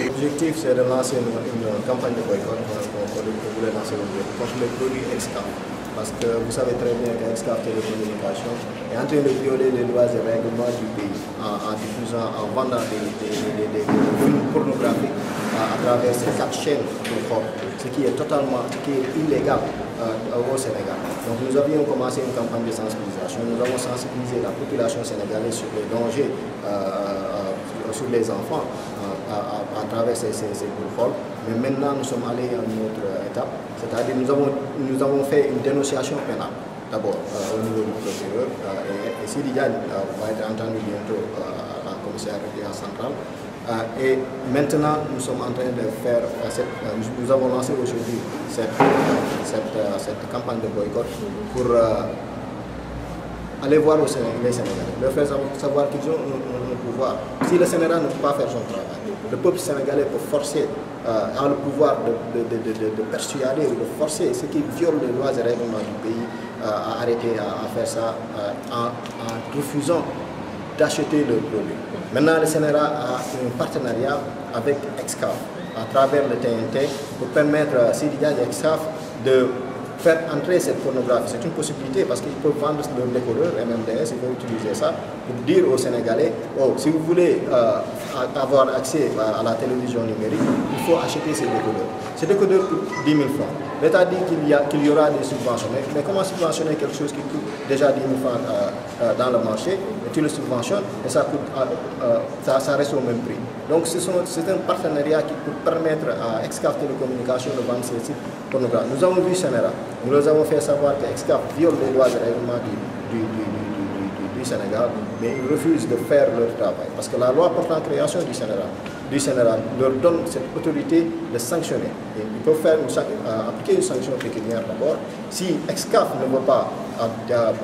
L'objectif, c'est de lancer une campagne de boycott qu'on voulait lancer contre les produits Excaf. Parce que vous savez très bien qu'Excaf Télécommunications est en train de violer les lois et règlements du pays en diffusant, en vendant des films pornographiques à travers ces 4 chaînes de corps, ce qui est illégal au Sénégal. Donc nous avions commencé une campagne de sensibilisation. Nous avons sensibilisé la population sénégalaise sur les dangers sur les enfants à travers ces protocoles. Mais maintenant, nous sommes allés à une autre étape, c'est-à-dire nous avons fait une dénonciation pénale, d'abord au niveau du procureur, et Sidi Diagne va être entendu bientôt à la commissariat centrale. Et maintenant, nous sommes en train de faire, nous avons lancé aujourd'hui cette campagne de boycott pour aller voir les Sénégalais, leur faire savoir qu'ils ont un pouvoir. Si le Sénégal ne peut pas faire son travail, le peuple sénégalais peut forcer, a le pouvoir de persuader ou de forcer ceux qui violent les lois et règlements du pays à arrêter à faire ça en refusant d'acheter le produit. Maintenant, le Sénégal a un partenariat avec Excaf à travers le TNT pour permettre à Sidi Diagne et Excaf de faire entrer cette pornographie. C'est une possibilité parce qu'ils peuvent vendre leur décodeur MMDS, ils peuvent utiliser ça pour dire aux Sénégalais, oh, si vous voulez avoir accès à la télévision numérique, il faut acheter ces décodeurs. Ces décodeurs coûtent 10 000 francs. L'État dit qu'il y aura des subventions. Mais comment subventionner quelque chose qui coûte déjà 10 000 francs dans le marché, et tu le subventionnes et ça reste au même prix. Donc c'est un partenariat qui peut permettre à Excaf Télécommunications de vendre ces sites pornographiques. Nous avons vu Sénégal, nous leur avons fait savoir que Excaf viole les lois et règlements du Sénégal, mais ils refusent de faire leur travail. Parce que la loi portant création du Sénégal leur donne cette autorité de sanctionner. Et ils peuvent appliquer une sanction pécuniaire d'abord. Si Excaf ne veut pas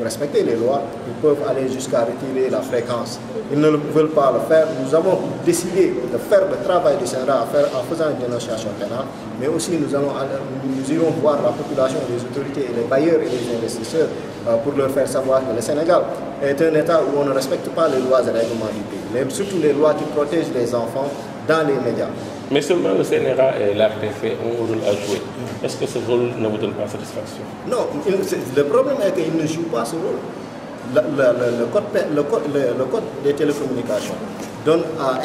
respecter les lois, ils peuvent aller jusqu'à retirer la fréquence. Ils ne veulent pas le faire. Nous avons décidé de faire le travail du Sénégal en faisant une dénonciation pénale, mais aussi nous irons voir la population, les autorités, les bailleurs et les investisseurs pour leur faire savoir que le Sénégal est un État où on ne respecte pas les lois et règlements du pays, mais surtout les lois qui protègent les enfants dans les médias. Mais seulement le CNRA et l'RTP ont un rôle à jouer. Est-ce que ce rôle ne vous donne pas satisfaction? Non, le problème est qu'ils ne jouent pas ce rôle. Le code des télécommunications donne à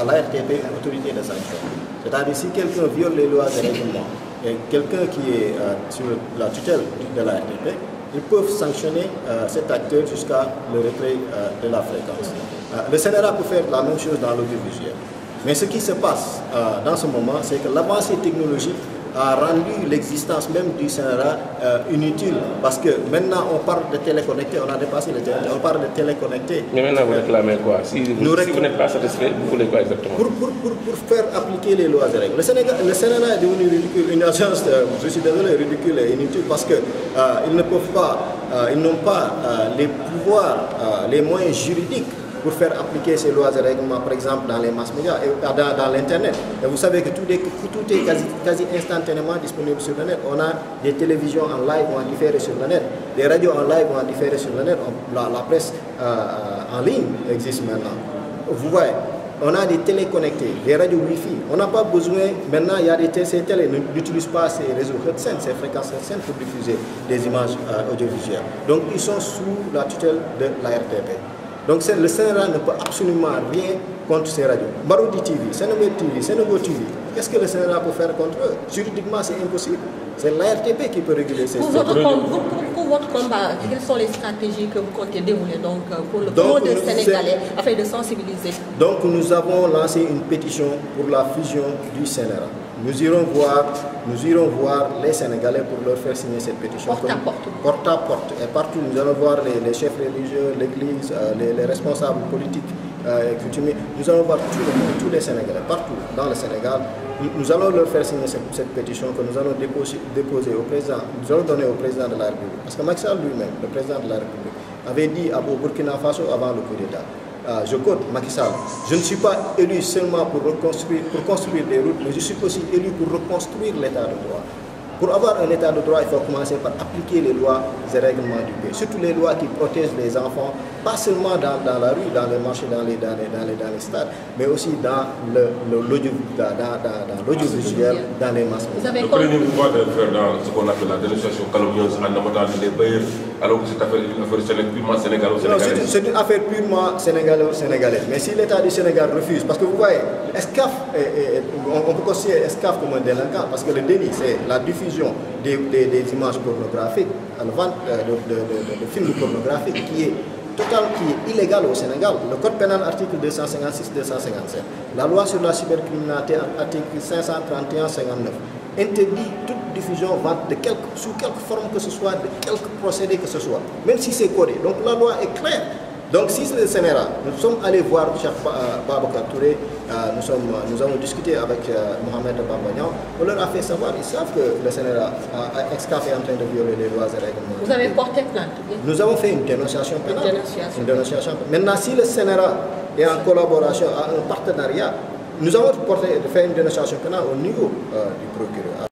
l'ARTP une autorité de sanction. C'est-à-dire si quelqu'un viole les lois et règlements et quelqu'un qui est sur la tutelle de l'ARTP, ils peuvent sanctionner cet acteur jusqu'à le retrait de la fréquence. Le CNRA peut faire la même chose dans l'audiovisuel. Mais ce qui se passe dans ce moment, c'est que l'avancée technologique a rendu l'existence même du CNRA inutile. Parce que maintenant, on parle de téléconnecté, on a dépassé le téléconnecté, on parle de téléconnecté. Mais maintenant, vous réclamez quoi? Si vous n'êtes pas satisfait, vous voulez quoi exactement? Pour faire appliquer les lois et règles. Le CNRA est devenu ridicule, une agence, je suis désolé, ridicule et inutile parce qu'ils ne peuvent pas, ils n'ont pas les pouvoirs, les moyens juridiques pour faire appliquer ces lois et règlements, par exemple, dans les mass médias et dans l'Internet. Et vous savez que tout est quasi instantanément disponible sur le net. On a des télévisions en live ou en différé sur le net, des radios en live ou en différé sur le net, la presse en ligne existe maintenant. Vous voyez, on a des télés connectées, des radios Wi-Fi. On n'a pas besoin, maintenant, il y a ces télés n'utilisent pas ces réseaux Hudson, ces fréquences Hudson pour diffuser des images audiovisuelles. Donc, ils sont sous la tutelle de l'ARTP. Donc le CNRA ne peut absolument rien contre ces radios. Baroudi TV, Sénégal TV, Sénégal TV, qu'est-ce que le CNRA peut faire contre eux? Juridiquement, c'est impossible. C'est l'ARTP qui peut réguler ces pour votre combat, quelles sont les stratégies que vous comptez dérouler pour le monde sénégalais afin de sensibiliser? Donc nous avons lancé une pétition pour la fusion du CNRA. Nous irons voir les Sénégalais pour leur faire signer cette pétition. Porte à porte. Porte à porte. Et partout, nous allons voir les chefs religieux, l'église, les responsables politiques et coutumiers. Nous allons voir tous les Sénégalais, partout dans le Sénégal. Nous allons leur faire signer cette pétition que nous allons déposer au président. Nous allons donner au président de la République. Parce que Macky Sall lui-même, le président de la République, avait dit au Burkina Faso avant le coup d'État. Je quote Macky Sall, je ne suis pas élu seulement pour construire des routes, mais je suis aussi élu pour reconstruire l'état de droit. Pour avoir un état de droit, il faut commencer par appliquer les lois et règlements du pays, surtout les lois qui protègent les enfants, pas seulement dans la rue, dans les marchés, dans les stades, mais aussi dans l'audiovisuel, dans les masses médias. Le premier pouvoir de faire dans ce qu'on appelle la dénonciation calomnieuse en abattant les bailleurs, alors que cette affaire est une affaire purement sénégalo-sénégalaise. C'est une affaire purement sénégalo-sénégalaise. Mais si l'État du Sénégal refuse, parce que vous voyez, Excaf, on peut considérer Excaf comme un délinquant, parce que le délit, c'est la diffusion des images pornographiques, la vente de films pornographiques qui est illégal au Sénégal. Le code pénal, article 256-257. La loi sur la cybercriminalité, article 531-59, interdit toute diffusion, vente sous quelque forme que ce soit, de quelque procédé que ce soit, même si c'est codé. Donc la loi est claire. Donc si c'est le Sénégal, nous sommes allés voir Cheikh Babacar Touré, nous avons discuté avec Mohamed Bambagnan, on leur a fait savoir, ils savent que le Sénégal, Excaf est en train de violer les lois et règlements. Vous avez porté plainte? Nous avons fait une dénonciation pénale. Maintenant, si le Sénégal est en collaboration, a un partenariat, nous avons fait une dénonciation pénale au niveau du procureur,